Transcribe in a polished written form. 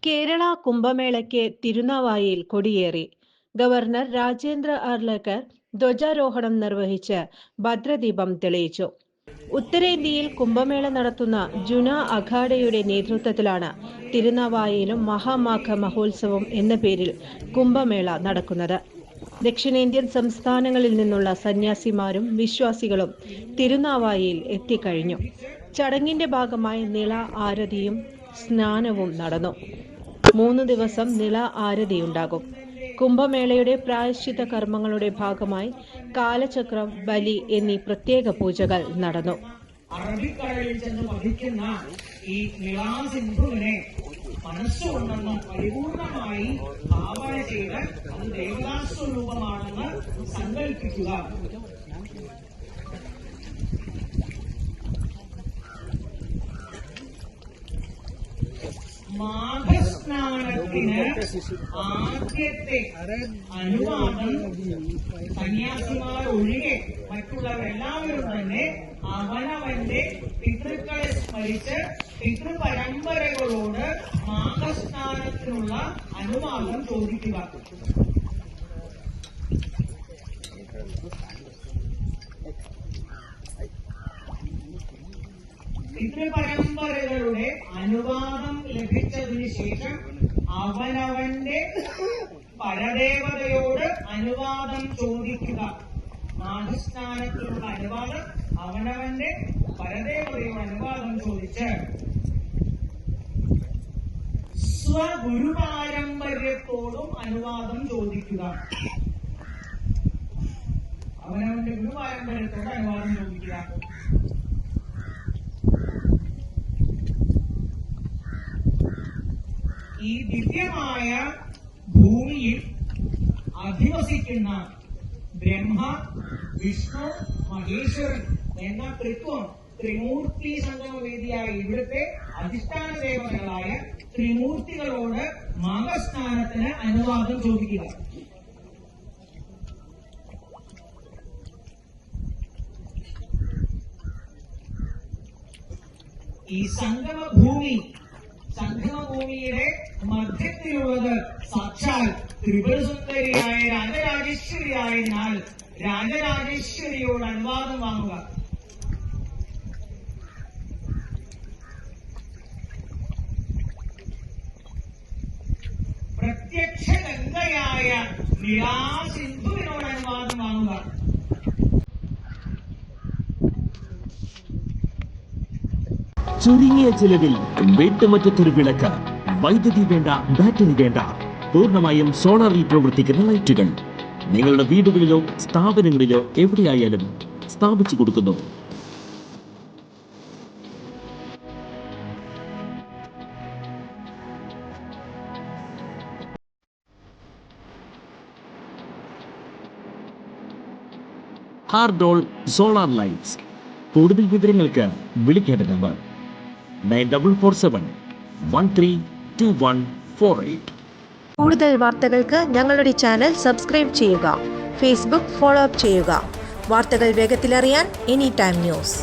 Kerala കുംഭമേളയ്ക്ക് തിരുനാവായയിൽ കൊടിയേറി. Governor Rajendra Arlekar ധ്വജാരോഹണം നിർവഹിച്ച് ഭദ്രദീപം തെളിയിച്ചു. ഉത്തരേന്ത്യയിൽ കുംഭമേള നടത്തുന്ന ജുന അഖാഡയുടെ നേതൃത്വത്തിലാണ് തിരുനാവായയിലും മഹാമാഘ മഹോത്സവം എന്ന പേരിൽ കുംഭമേള നടക്കുന്നത്. ദക്ഷിണേന്ത്യൻ സംസ്ഥാനങ്ങളിൽ നിന്നുള്ള സന്യാസിമാരും വിശ്വാസികളും തിരുനാവായയിൽ എത്തിക്കഴിഞ്ഞു. ചടങ്ങിന്റെ ഭാഗമായി നിള ആരതിയും സ്നാനവും നടന്നു. 3 ദിവസം നിള ആരതിയുണ്ടാകും. കുംഭമേളയുടെ പ്രായശ്ചിത്ത കർമ്മങ്ങളുടെ ഭാഗമായി കാലചക്രം, ബലി എന്നീ പ്രത്യേക പൂജകൾ നടന്നു. അറബിക്കടലിൽ ചെന്ന് പതിക്കുന്ന ഈ നിളാസിന്ധുവിനെ മനസ്സുകൊണ്ടെന്ന് പരിപൂർണമായി ഭാവന ചെയ്ത് അത് ദേവതാസ്വരൂപമാണെന്ന് സങ്കല്പിക്കുക. മാഘസ്നാനത്തിന് ആദ്യത്തെ അനുവാദം സന്യാസിമാർ ഒഴികെ മറ്റുള്ളവരെല്ലാവരും തന്നെ അവനവന്റെ പിതൃക്കളെ സ്മരിച്ച് പിതൃപരമ്പരകളോട് മാഘസ്നാനത്തിനുള്ള അനുവാദം ചോദിക്കുക. പിതൃപരമ്പരകളുടെ അനുവാദം ലഭിച്ചതിന് ശേഷം അവനവന്റെ പരദേവതയോട് അനുവാദം ചോദിക്കുക. മാഘസ്നാനത്തിനുള്ള അനുവാദം അവനവന്റെ പരദേവതയോട് അനുവാദം ചോദിച്ച് സ്വഗുരുപാരമ്പര്യത്തോടും അനുവാദം ചോദിക്കുക. അവനവന്റെ ഗുരുപാരമ്പര്യത്തോട് അനുവാദം ചോദിക്കുക. ഈ ദിവ്യമായ ഭൂമിയിൽ അധിവസിക്കുന്ന ബ്രഹ്മ, വിഷ്ണു, മഹേശ്വരൻ എന്ന ത്രിമൂർത്തി സംഗമവേദിയായ ഇവിടുത്തെ അധിഷ്ഠാന ദേവതകളായ ത്രിമൂർത്തികളോട് മാഘസ്നാനത്തിന് അനുവാദം ചോദിക്കുക. ഈ സംഗമഭൂമിയുടെ മധ്യത്തിലുള്ളത് സാക്ഷാൽ ത്രിപുരസുന്ദരിയായ രാജരാജേശ്വരിയായതിനാൽ രാജരാജേശ്വരിയോട് അനുവാദം വാങ്ങുക. പ്രത്യക്ഷ ഗംഗയായ നിളാസിന്ധുവിനോട് അനുവാദം വാങ്ങുക. ചുരുങ്ങിയ ചിലവിൽ വീട്ടുമുറ്റത്തൊരു വിളക്ക്, വൈദ്യുതി വേണ്ട, ബാറ്ററി വേണ്ട, പൂർണ്ണമായും സോളാറിൽ പ്രവർത്തിക്കുന്ന ലൈറ്റുകൾ നിങ്ങളുടെ വീടുകളിലോ സ്ഥാപനങ്ങളിലോ എവിടെയായാലും സ്ഥാപിച്ചു കൊടുക്കുന്നു. ഹാർഡോൾ സോളാർ ലൈറ്റ്സ്. കൂടുതൽ വിവരങ്ങൾക്ക് വിളിക്കേണ്ട നമ്പർ 9447132148. കൂടുതൽ വാർത്തകൾക്ക് ഞങ്ങളുടെ ചാനൽ സബ്സ്ക്രൈബ് ചെയ്യുക. ഫേസ്ബുക്ക് ഫോളോ അപ്പ് ചെയ്യുക. വാർത്തകൾ വേഗത്തിലറിയാൻ എനി ടൈം ന്യൂസ്.